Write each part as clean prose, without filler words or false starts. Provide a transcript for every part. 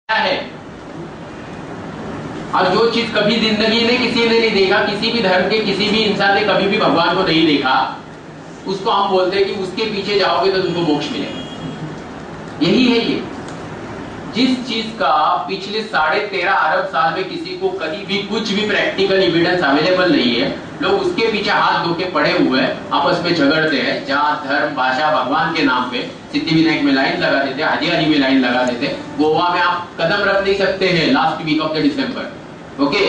है। और जो चीज कभी जिंदगी में किसी ने नहीं देखा, किसी भी धर्म के किसी भी इंसान ने कभी भी भगवान को नहीं देखा, उसको हम बोलते हैं कि उसके पीछे जाओगे तो तुमको मोक्ष मिलेगा। यही है ये, जिस चीज का पिछले 13.5 अरब साल में किसी को कहीं भी कुछ भी प्रैक्टिकल एविडेंस अवेलेबल नहीं है, लोग उसके पीछे हाथ धो के पड़े हुए आपस में झगड़ते हैं। जात धर्म भाषा भगवान के नाम पे सिद्धिविनायक में लाइन लगा देते, हाजी में लाइन लगा देते। गोवा में आप कदम रख नहीं सकते हैं last week of the December. Okay,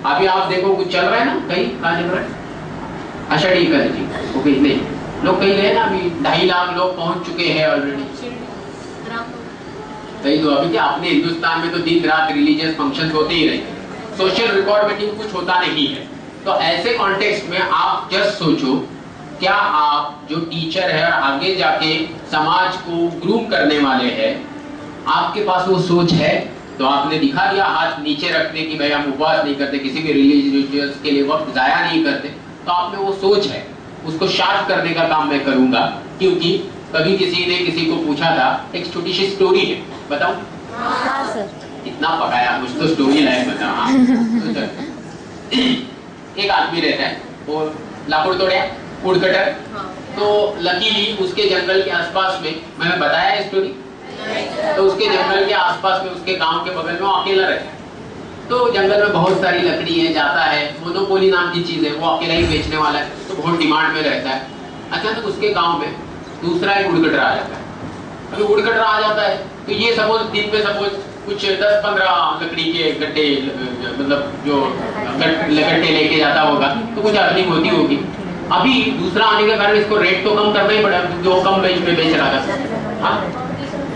अभी आप देखो कुछ चल रहा है ना, कहीं कहाँ चल रहा है, आषाढ़ी एकादशी। ओके, नहीं लोग कहीं गए ना, अभी 2.5 लाख लोग पहुंच चुके हैं ऑलरेडी। कहीं तो अभी क्या, अपने हिंदुस्तान में तो दिन रात रिलीजियस फंक्शंस होते ही रहते, सोशल रिकॉर्ड मीटिंग कुछ होता नहीं है। तो ऐसे कॉन्टेक्स्ट में आप जस्ट सोचो, क्या आप जो टीचर है और आगे जाके समाज को ग्रूम करने वाले हैं, आपके पास वो सोच है? तो आपने दिखा दिया हाथ नीचे रखने की, भाई हम उपवास नहीं करते, किसी भी रिलीजियस के लिए वक्त जाया नहीं करते। तो आप में वो सोच है, उसको शार्प करने का काम मैं करूंगा। क्योंकि कभी किसी ने किसी को पूछा था, एक छोटी सी स्टोरी है, बताऊं? हाँ सर। इतना पकाया, कुछ तो स्टोरी लायक बताओ। हाँ। एक आदमी रहता है, वो लाकड़ तोड़िया वुड कटर। तो लकीली उसके जंगल के आसपास में, मैंने बताया स्टोरी, तो उसके जंगल के आसपास में, उसके गांव के बगल में वो अकेला रहता है। तो जंगल में बहुत सारी लकड़ी है, जाता है, मोनोपोली नाम की चीज है, वो अकेला ही बेचने वाला है, तो बहुत डिमांड में रहता है। अचानक तो उसके गांव में दूसरा एक वुड कटर आ जाता है। अभी वुड कटर आ जाता है तो ये सपोज दिन पे सपोज कुछ 10-15 लकड़ी के गड्ढे, मतलब जो गड्ढे लेके जाता होगा, तो कुछ अर्निंग होती होगी। अभी दूसरा आने के कारण इसको रेट तो कम करना ही पड़ा, क्योंकि वो कम रेंज में बेच रहा था। हाँ,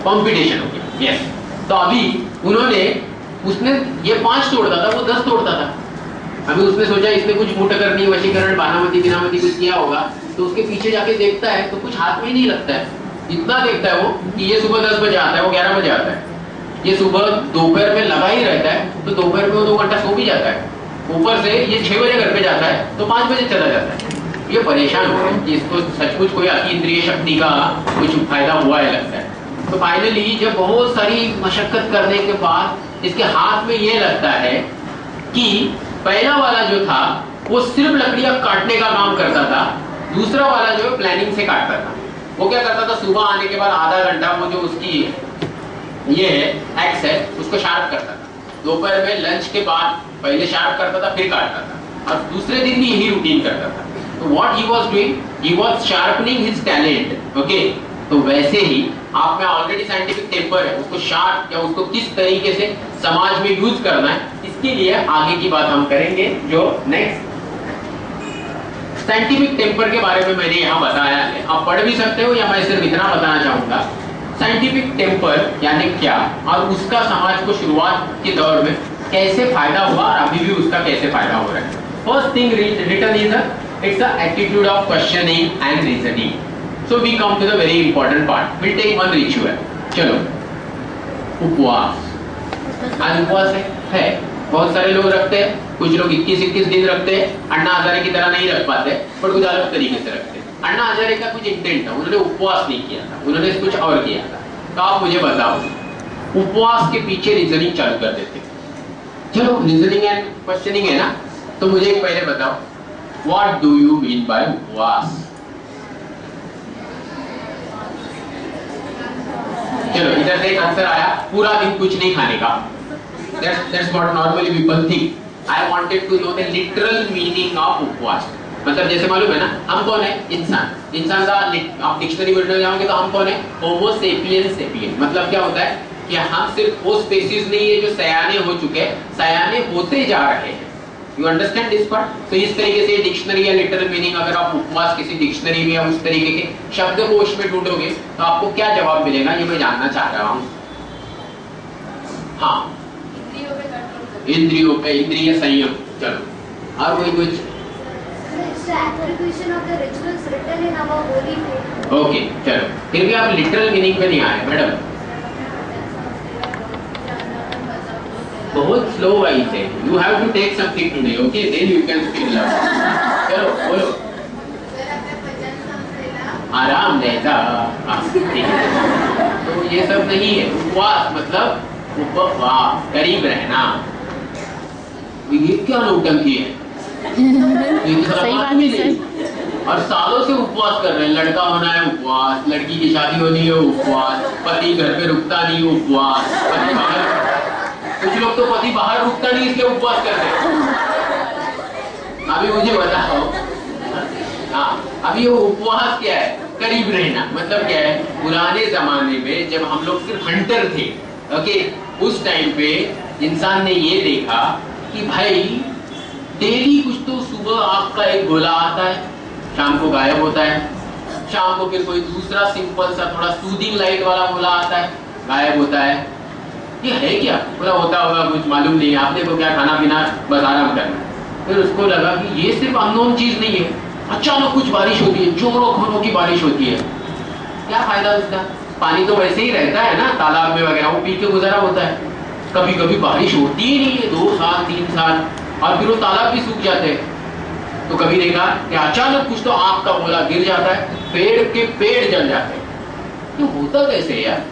कंपटीशन हो गया। यस, तो अभी उसने ये 5 तोड़ता था, वो 10 तोड़ता था। अभी उसने सोचा इसने कुछ मूठ करनी, वशीकरण, बानामती बिनामती कुछ किया होगा। तो उसके पीछे जाके देखता है तो कुछ हाथ में ही नहीं लगता है। इतना देखता है वो कि ये सुबह 10 बजे आता है, वो 11 बजे आता है। ये सुबह दोपहर में लगा ही रहता है, तो दोपहर में वो 2 घंटा सो भी जाता है। ऊपर से ये 6 बजे घर पे जाता है तो 5 बजे चला जाता है। ये परेशान हो गए कि इसको सचमुच कोई अति इंद्रिय शक्ति का कुछ फायदा हुआ है लगता है। तो फाइनली जब बहुत सारी मशक्कत करने के बाद इसके हाथ में ये लगता है कि पहला वाला जो था वो सिर्फ लकड़ियां काटने का काम करता था, दूसरा वाला जो प्लानिंग से काटता था। वो क्या करता था, सुबह आने के बाद आधा घंटा वो जो उसकी ये है एक्स है उसको शार्प करता था। दोपहर में लंच के बाद पहले शार्प करता था, फिर काटता था, और दूसरे दिन भी यही रूटीन करता था। तो what he was doing, he was sharpening his talent. Okay, तो वैसे ही आप में ऑलरेडी साइंटिफिक टेम्पर है, उसको शार्प या उसको किस तरीके से समाज में यूज करना है, इसके लिए आगे की बात हम करेंगे। जो नेक्स्ट साइंटिफिक टेम्पर के बारे में मैंने यहाँ बताया है, आप पढ़ भी सकते हो, या मैं सिर्फ इतना बताना चाहूंगा साइंटिफिक टेम्पर यानी क्या, और उसका समाज को शुरुआत के दौर में कैसे फायदा हुआ और अभी भी उसका कैसे फायदा हो रहा है। First thing written is it's the attitude of questioning and reasoning. So we come to the very important part, will take one ritual. चलो, उपवास। आज उपवास है, बहुत सारे लोग रखते हैं, कुछ लोग 21-21 दिन रखते हैं। अन्ना हजारे की तरह नहीं रख पाते, पर कुछ अलग तरीके से रखते हैं। अन्ना हजारे का कुछ इंटेंट था, उन्होंने उपवास नहीं किया था, उन्होंने कुछ और किया था। तो आप मुझे बताओ, उपवास के पीछे रीजनिंग चालू कर देते। चलो, रीजनिंग एंड क्वेश्चनिंग है ना, तो मुझे पहले बताओ, what do you mean by उपवास? चलो, इधर से एक आंसर आया, पूरा दिन कुछ नहीं खाने का। That's what normally people think. I wanted to know the literal meaning of उपवास। मतलब जैसे मालूम है ना, हम कौन है? इंसान। इंसान का आप डिक्शनरी में जाओगे तो हम कौन है? होमो सेपियंस सेपियन। मतलब क्या होता है कि हम सिर्फ वो स्पेसीज नहीं है जो सयाने हो चुके हैं, सयाने होते जा रहे हैं। You understand this part? तो इस तरीके से डिक्शनरी या लिटरल मीनिंग अगर आप उपवास किसी डिक्शनरी में या उस तरीके के शब्दकोश में ढूंढोगे तो आपको क्या जवाब मिलेगा, ये मैं जानना चाह रहा हूँ। हाँ, इंद्रियों पे, इंद्रिय संयम। चलो, और कोई कुछ? ओके, चलो, फिर भी आप लिटरल मीनिंग पे नहीं आए मैडम, बहुत स्लो वाइज है। You have to take something today, okay, then you can speak loud. चलो बोलो। आराम रहता। तो ये सब नहीं है। उपवास मतलब उपवास, करीब रहना। ये क्या नौटंकी है? ये तो सही बात है सर। और सालों से उपवास कर रहे हैं, लड़का होना है उपवास, लड़की की शादी होनी है उपवास, पति घर पे रुकता नहीं उपवास, पति बाहर, कुछ लोग तो पति बाहर रुकता नहीं इसलिए उपवास करते हैं। अभी मुझे बताओ, हाँ, अभी ये उपवास क्या है? करीब रहना मतलब क्या है? पुराने जमाने में जब हम लोग सिर्फ हंटर थे, ओके, उस टाइम पे इंसान ने ये देखा कि भाई डेली कुछ तो सुबह आपका एक गोला आता है, शाम को गायब होता है, शाम को फिर कोई दूसरा सिंपल सा थोड़ा सूदिंग लाइट वाला गोला आता है, गायब होता है। ये है क्या? पूरा होता होगा कुछ मालूम नहीं, आपने को क्या खाना पीना बस आराम करना। फिर उसको लगा कि ये सिर्फ अननोन चीज नहीं है, अचानक कुछ बारिश होती है, जोरों खरों की बारिश होती है, क्या फायदा उसका? पानी तो वैसे ही रहता है ना तालाब में वगैरह, वो पी के गुजारा होता है। कभी कभी बारिश होती ही नहीं है 2 साल 3 साल, और फिर वो तालाब भी सूख जाते हैं। तो कभी देखा कि अचानक कुछ तो आग का गोला गिर जाता है, पेड़ के पेड़ जल जाते हैं। ये होता कैसे यार?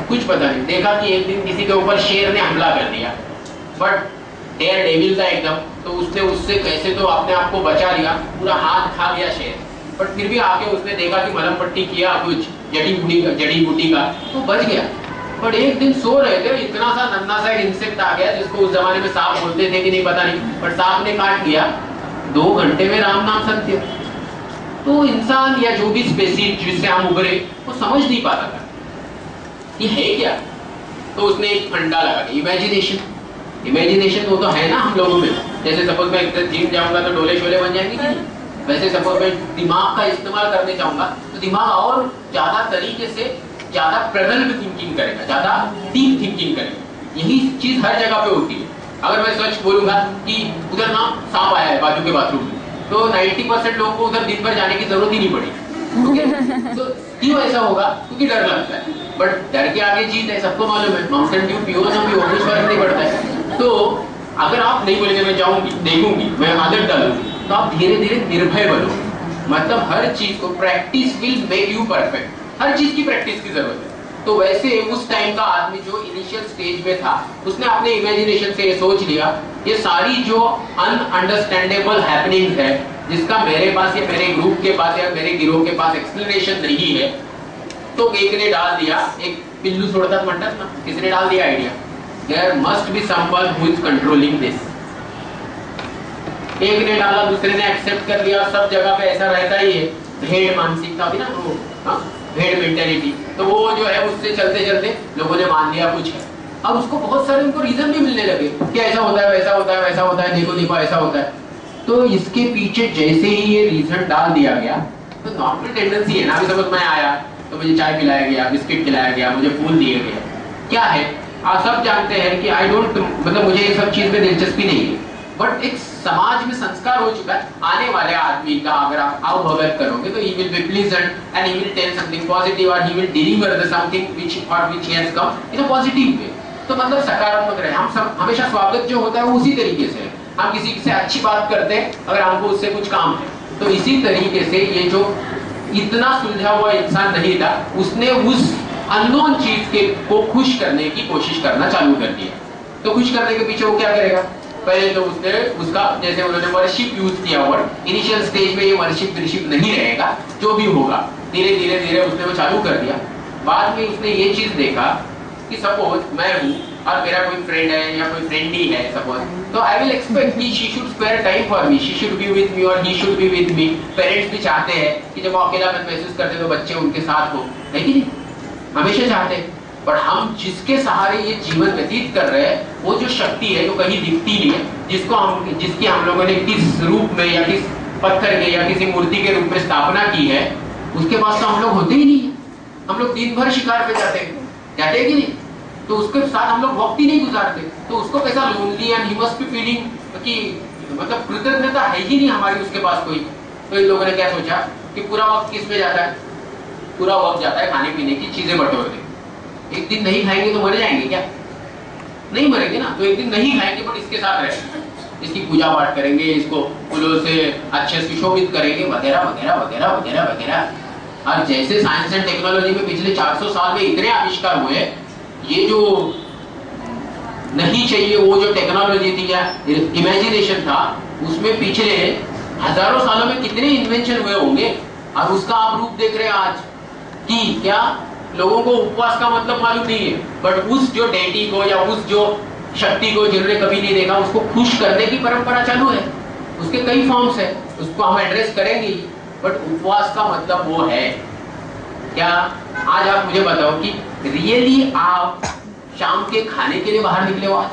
कुछ पता नहीं। देखा कि एक दिन किसी के ऊपर शेर ने हमला कर दिया, बट डेयर डेविल था एकदम, तो उसने उससे कैसे तो अपने आप को बचा लिया, पूरा हाथ खा लिया शेर, बट फिर भी आके उसने देखा कि मलहम पट्टी किया कुछ जड़ी बूटी का, तो बच गया। बट एक दिन सो रहे थे, इतना सा नन्ना सा इंसेक्ट आ गया जिसको उस जमाने में सांप बोलते थे कि नहीं पता नहीं, पर सांप ने काट लिया। 2 घंटे में राम नाम सत्य। तो इंसान या जो भी स्पेसीज जिससे हम उभरे वो समझ नहीं पाता था ये है क्या। तो उसने एक फंडा लगा दिया, इमेजिनेशन। इमेजिनेशन वो तो है ना हम लोगों में। जैसे सपोज मैं जिम जाऊंगा तो डोले शोले बन जाएंगे कि नहीं, वैसे सपोज मैं दिमाग का इस्तेमाल करने चाहूंगा तो दिमाग और ज्यादा तरीके से ज्यादा प्रगल्भ थिंकिंग करेगा, ज्यादा डीप थिंकिंग करेगा। यही चीज हर जगह पे होती है। अगर मैं सच बोलूंगा कि उधर ना सांप आया है बाजू के बाथरूम में, तो 90% लोगों को उधर दिन भर जाने की जरूरत ही नहीं पड़ी। तो क्यों ऐसा होगा? क्योंकि डर लगता है, बट डर के आगे जीत है, सबको मालूम है। माउंटेन ड्यू पियो ना पियो कुछ फर्क नहीं पड़ता है। तो अगर आप नहीं बोलेंगे मैं जाऊंगी देखूंगी मैं आदत डालूंगी, तो आप धीरे धीरे निर्भय बनो। मतलब हर चीज को practice will make you perfect. हर चीज की प्रैक्टिस की जरूरत है। तो वैसे उस टाइम का आदमी जो इनिशियल स्टेज में था, उसने अपने इमेजिनेशन से ये सोच लिया, ये सारी जो अनअंडरस्टैंडेबल हैपनिंग है, जिसका मेरे पास या मेरे ग्रुप के पास या मेरे गिरोह के पास एक्सप्लेनेशन नहीं है, तो एक ने डाल दिया, एक पिल्लू छोड़ता म्हणतात ना, किसने डाल दिया idea, there must be someone who is controlling this. एक ने डाला, दूसरे ने एक्सेप्ट कर लिया, सब जगह पे ऐसा रहता ही है। भेड़ मानसिकता भी ना, वो भेड़ मेंटेलिटी, तो वो जो है उससे चलते चलते लोगों ने मान लिया कुछ है। अब उसको बहुत सारे उनको रीजन भी मिलने लगे कि ऐसा होता है वैसा होता है वैसा होता है, देखो देखो ऐसा होता है। तो इसके पीछे जैसे ही ये रीजन डाल दिया गया, तो नॉर्मल टेंडेंसी है ना, अभी समझ में आया तो मुझे चाय पिलाया गया, बिस्किट खिलाया गया, मुझे फूल दिए गए, क्या है आप सब जानते हैं कि आई डोंट, मतलब मुझे ये सब चीज में दिलचस्पी नहीं है, बट एक समाज में संस्कार हो चुका है। आने वाले आदमी का अगर आप अवभगत करोगे तो he will be pleasant and he will tell something positive or he will deliver the something which for which he has come in a positive way। तो मतलब सकारात्मक रहे। हम सब हमेशा स्वागत जो होता है वो उसी तरीके से है। हम किसी से अच्छी बात करते हैं अगर हमको उससे कुछ काम है, तो इसी तरीके से ये जो इतना सुलझा हुआ इंसान नहीं था, उसने उस अननोन चीज के को खुश करने की कोशिश करना चालू कर दिया। तो खुश करने के पीछे वो क्या करेगा? पहले तो उसने उसका, जैसे उन्होंने वर्शिप यूज किया वर्ड, इनिशियल स्टेज में ये वर्शिप नहीं रहेगा, जो भी होगा धीरे धीरे धीरे उसने वो चालू कर दिया। बाद में उसने ये चीज देखा कि सपोज मैं हूँ और मेरा कोई फ्रेंड है या कोई फ्रेंडी है सपोज, तो आई विल एक्सपेक्ट कि she should spare time for me, she should be with me और he should be with me. Parents भी चाहते हैं कि जब वो अकेलापन महसूस करते तो बच्चे उनके साथ हो, है कि नहीं? हमेशा चाहते हैं। पर हम जिसके सहारे ये जीवन व्यतीत कर रहे हैं, वो जो शक्ति है जो कहीं दिखती नहीं है, जिसकी हम लोगों ने किस रूप में या किस पत्थर के या किसी मूर्ति के रूप में स्थापना की है, उसके पास तो हम लोग होते ही नहीं है। हम लोग दिन भर शिकार पे जाते हैं कि नहीं? तो उसके साथ हम लोग वक्त ही नहीं गुजारते, तो उसको कैसा lonely and he must be feeling कि मतलब कृतज्ञता है ही नहीं हमारी उसके पास कोई। तो इन लोगों ने क्या सोचा कि पूरा वक्त किस में जाता है? पूरा वक्त जाता है खाने पीने की चीजें बटोरने। एक दिन नहीं खाएंगे तो मर जाएंगे क्या? नहीं मरेंगे ना, तो एक दिन नहीं खाएंगे पर इसके साथ रहेंगे, इसकी पूजा पाठ करेंगे, इसको फूलों से अच्छे से सुशोभित करेंगे वगैरह वगैरह वगैरह वगैरह वगैरह। और जैसे साइंस एंड टेक्नोलॉजी में पिछले 400 साल में इतने आविष्कार हुए, ये जो नहीं चाहिए वो जो टेक्नोलॉजी थी या इमेजिनेशन था, उसमें पिछले हजारों सालों में कितने इन्वेंशन हुए होंगे, और उसका आप रूप देख रहे हैं आज कि क्या लोगों को उपवास का मतलब मालूम नहीं है, बट उस जो डेटी को या उस जो शक्ति को जिन्होंने कभी नहीं देखा उसको खुश करने की परंपरा चालू है। उसके कई फॉर्म्स है, उसको हम एड्रेस करेंगे, बट उपवास का मतलब वो है क्या? आज आप मुझे बताओ कि रियली आप शाम के खाने के लिए बाहर निकले हो आज?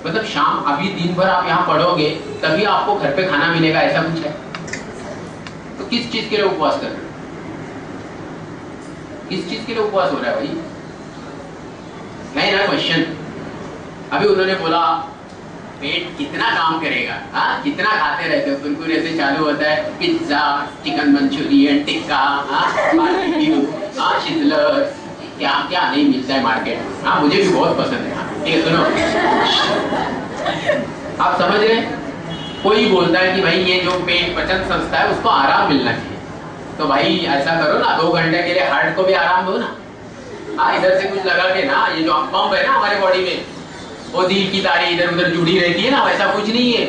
मतलब शाम अभी दिन भर आप यहाँ पढ़ोगे तभी आपको घर पे खाना मिलेगा, ऐसा कुछ है? तो किस चीज के लिए उपवास कर रहे हो? किस चीज के लिए उपवास हो रहा है भाई? है ना क्वेश्चन? अभी उन्होंने बोला पेट कितना काम करेगा, हाँ कितना खाते रहते हो, बिल्कुल ऐसे चालू होता है pizza, chicken Manchurian, tikka, barbecue, sizzler, क्या क्या नहीं मिलता है मार्केट। हाँ मुझे भी बहुत पसंद है। हाँ ठीक है, सुनो आप समझ रहे हैं? कोई बोलता है कि भाई ये जो पेट पचन संस्था है उसको आराम मिलना चाहिए, तो भाई ऐसा करो ना 2 घंटे के लिए हार्ट को भी आराम दो ना। हाँ इधर से कुछ लगा के ना, ये जो पंप है ना हमारे बॉडी में, वो दिल की तारी इधर उधर जुड़ी रहती है ना, वैसा कुछ नहीं है।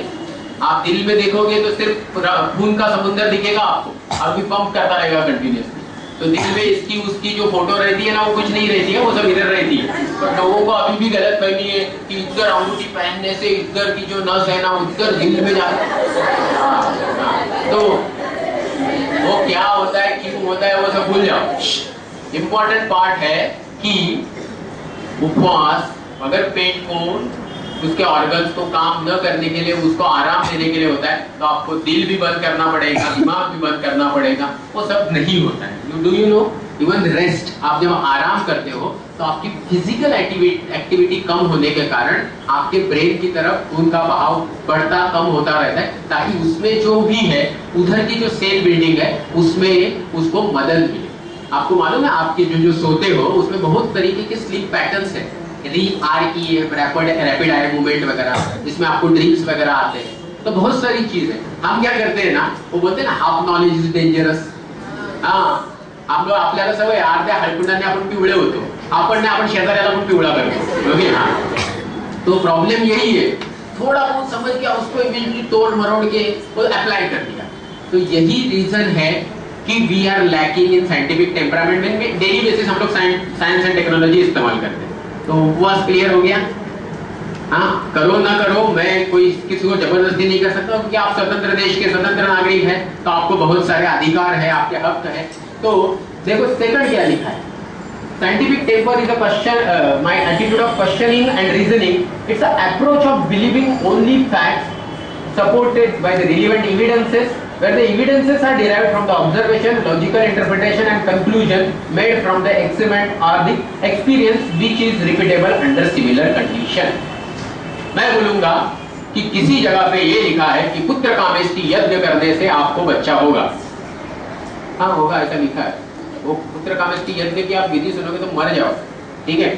आप दिल में देखोगे तो सिर्फ खून का समुद्र दिखेगा आपको, अभी पंप करता रहेगा कंटिन्यूसली। तो दिल में इसकी उसकी जो फोटो रहती है ना वो कुछ नहीं रहती है, वो सब इधर रहती है। पर लोगों को अभी भी गलत फहमी है कि इधर अंगूठी पहनने से इधर की जो नस है ना उधर दिल में जाता है। तो वो क्या होता है, क्यों होता है, वो सब भूल जाओ। इंपॉर्टेंट पार्ट है कि उपवास अगर पेट को उसके ऑर्गन्स को काम न करने के लिए, उसको आराम देने के लिए होता है, तो आपको दिल भी बंद करना पड़ेगा, दिमाग भी बंद करना पड़ेगा, वो सब नहीं होता है। Do you know even rest, आप जब आराम करते हो तो आपकी फिजिकल एक्टिविटी कम होने के कारण आपके ब्रेन की तरफ खून का बहाव बढ़ता कम होता रहता है, ताकि उसमें जो भी है उधर की जो सेल बिल्डिंग है उसमें उसको मदद मिले। आपको मालूम है आपके जो सोते हो उसमें बहुत तरीके के स्लीप पैटर्न्स है, रैपिड आई मूवमेंट वगैरह, जिसमें आपको ड्रीम्स वगैरह आते हैं। तो बहुत सारी चीज है। हम क्या करते हैं ना, वो बोलते हैं ना हाफ नॉलेज इज डेंजरस। आपलं आपल्याला सवय अर्ध्या हळकुंडाने आपण पिवळे होतो, आपण शेजाऱ्याला पण पिवळा करतो, ओके? हाँ तो प्रॉब्लम यही है, थोड़ा बहुत समझ के उसको इमीडिएटली तोड़ मरोड़ के वो अप्लाई कर दिया। तो यही रीजन है कि we are lacking in scientific temperament में। डेली बेसिस हम लोग साइंस एंड टेक्नोलॉजी इस्तेमाल करते हैं। तो उपवास क्लियर हो गया? हाँ करो ना करो, मैं कोई किसी को जबरदस्ती नहीं कर सकता, क्योंकि आप स्वतंत्र देश के स्वतंत्र नागरिक हैं, तो आपको बहुत सारे अधिकार है, आपके हक है। तो देखो सेकंड क्या लिखा है, scientific temper is a question, my attitude of questioning and reasoning, it's a approach of believing only facts supported by the relevant evidences, where the evidences are derived from the observation, logical interpretation and conclusion made from the experiment or the experience which is repeatable under similar condition। मैं बोलूंगा कि किसी जगह पे ये लिखा है कि पुत्र कामेष्टि यज्ञ करने से आपको बच्चा होगा। हाँ होगा, ऐसा लिखा है। वो पुत्र कामेष्टि यज्ञ की आप विधि सुनोगे तो मर जाओ, ठीक है?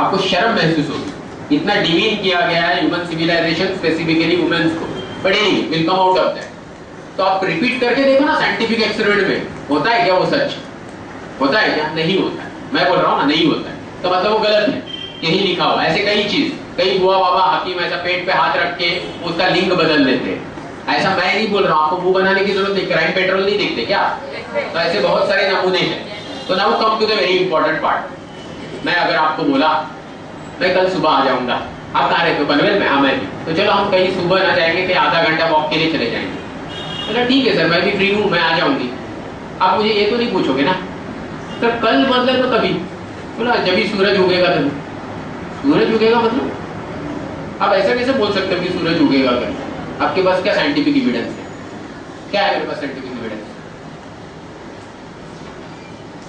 आपको शर्म महसूस होगी, इतना डिवीन किया गया है ह्यूमन सिविलाइजेशन, स्पेसिफिकली वुमेन्स को, but anyway will come out of that. तो आप रिपीट करके देखो ना साइंटिफिक एक्सपेरिमेंट में, होता है क्या वो सच? होता है क्या? नहीं होता है। मैं बोल रहा हूँ ना नहीं होता है, तो मतलब वो गलत है, यही लिखा हुआ। ऐसे कई चीज, कई बुआ बाबा हकीम ऐसा पेट पे हाथ रख के उसका लिंग बदल देते हैं। ऐसा मैं नहीं बोल रहा हूँ, आपको मुंह बनाने की जरूरत नहीं, क्राइम पेट्रोल नहीं देखते क्या? तो ऐसे बहुत सारे नमूने हैं। तो now come to the very important part. मैं अगर आपको बोला मैं कल सुबह आ जाऊंगा, आप कहाँ रहते हो? पनवेल में? हाँ मैं भी। तो चलो हम कहीं सुबह ना जाएंगे, कहीं आधा घंटा वॉक के लिए चले जाएंगे। बोला ठीक है सर, मैं भी फ्री हूँ, मैं आ जाऊंगी। आप मुझे ये तो नहीं पूछोगे ना सर कल मतलब तो कभी? बोला जब भी सूरज उगेगा तभी। सूरज उगेगा मतलब? आप ऐसा कैसे बोल सकते हो कि सूरज उगेगा कल? आपके पास क्या साइंटिफिक एविडेंस है? क्या है मेरे पास साइंटिफिक एविडेंस?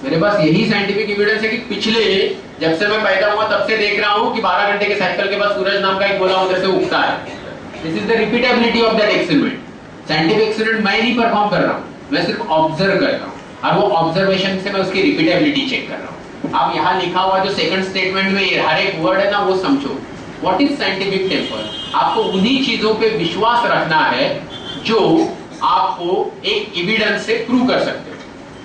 मेरे पास यही साइंटिफिक एविडेंस है कि पिछले जब से मैं पैदा हुआ तब से देख रहा हूं कि 12 घंटे के साइकिल के बाद सूरज नाम का एक गोला उधर से उगता है। This is the repeatability of that experiment. Scientific experiment मैं नहीं परफॉर्म कर रहा हूं, मैं सिर्फ ऑब्जर्व कर रहा हूं, और वो ऑब्जर्वेशन से मैं उसकी रिपीटेबिलिटी चेक कर रहा हूं। आप यहाँ लिखा हुआ जो सेकंड स्टेटमेंट में हर एक वर्ड है ना वो समझो। What is scientific temper? आपको उन्हीं चीजों पे विश्वास रखना है जो आपको एक एविडेंस से प्रूव कर सकते हो।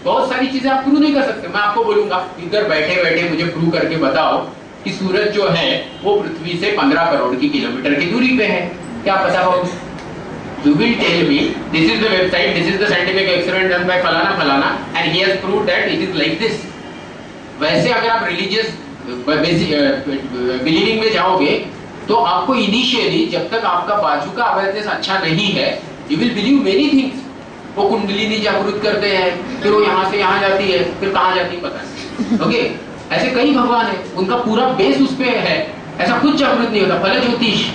बहुत सारी चीजें आप प्रूव नहीं कर सकते। मैं आपको बोलूंगा इधर बैठे बैठे मुझे प्रूव करके बताओ कि सूरज जो है वो पृथ्वी से 15 करोड़ की किलोमीटर की दूरी पे है, क्या पता हो? You will tell me this is the website, this is the scientific experiment done by फलाना फलाना and he has proved that it is like this. वैसे अगर आप रिलीजियस बिलीविंग में जाओगे तो आपको इनिशियली जब तक आपका बाजू का अवेयरनेस अच्छा नहीं है, you will believe many things. वो कुंडलिनी जागृत करते हैं, फिर वो यहाँ से यहाँ जाती है, फिर कहाँ जाती है पता नहीं. ओके, ऐसे कई भगवान है, उनका पूरा बेस उस पे है. ऐसा कुछ जागृत नहीं होता. फल ज्योतिष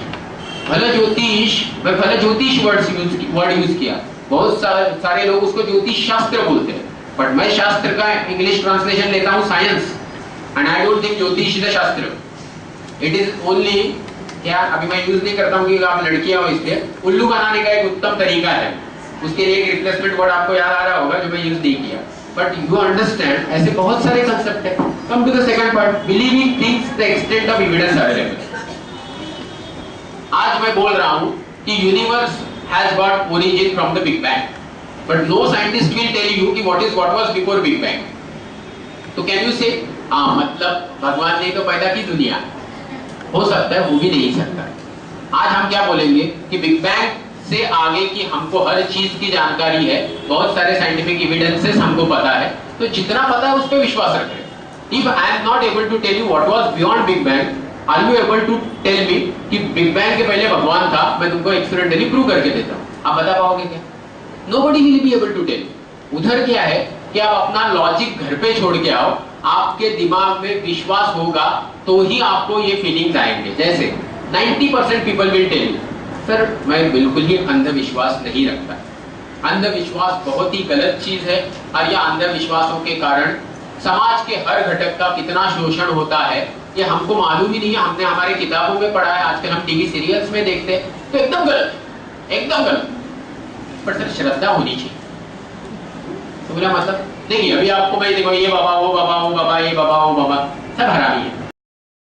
वर्ड यूज किया. बहुत सारे लोग उसको ज्योतिष शास्त्र बोलते हैं, बट मैं शास्त्र का इंग्लिश ट्रांसलेशन लेता हूँ science, and I don't think ज्योतिष इज अ शास्त्र. इट इज ओनली, क्या अभी मैं यूज नहीं करता हूँ कि आप लड़कियां हो, इसलिए उल्लू बनाने का एक उत्तम तरीका है. उसके लिए एक रिप्लेसमेंट वर्ड आपको याद आ रहा होगा जो मैं यूज नहीं किया, बट यू अंडरस्टैंड. ऐसे बहुत सारे कंसेप्ट है. Come to the second part, believing things the extent of evidence available. आज मैं बोल रहा हूं कि universe has got origin from the big bang, but no scientist will tell you कि what was before big bang. तो can you say मतलब भगवान ने तो पैदा की दुनिया, हो सकता है, हो भी नहीं सकता. आज हम क्या बोलेंगे कि बिग बैंग से आगे की हमको हर चीज की जानकारी है, बहुत सारे साइंटिफिक एविडेंसेस हमको पता है, तो जितना पता है उस पर विश्वास रखें. If I am not able to tell you what was beyond big bang, are you able to tell me कि बिग बैंग के पहले भगवान था? मैं तुमको एक्सपेरिमेंटली प्रूव करके देता हूं, आप बता पाओगे क्या? Nobody will be able to tell. उधर क्या है कि आप अपना लॉजिक घर पे छोड़ के आओ, आपके दिमाग में विश्वास होगा तो ही आपको ये फीलिंग्स आएंगे. जैसे 90% people will tell you, sir मैं बिल्कुल ही अंधविश्वास नहीं रखता. अंधविश्वास बहुत ही गलत चीज है, और यह अंधविश्वासों के कारण समाज के हर घटक का कितना शोषण होता है ये हमको मालूम ही नहीं है. हमने हमारे किताबों में पढ़ा है, आजकल हम टीवी सीरियल्स में देखते हैं, तो एकदम गलत, एकदम गलत. पर सर श्रद्धा होनी चाहिए. तो मेरा मतलब देखिए, अभी आपको मैं देखो ये बाबा वो बाबा वो बाबा ये बाबा वो बाबा सब हरामी है.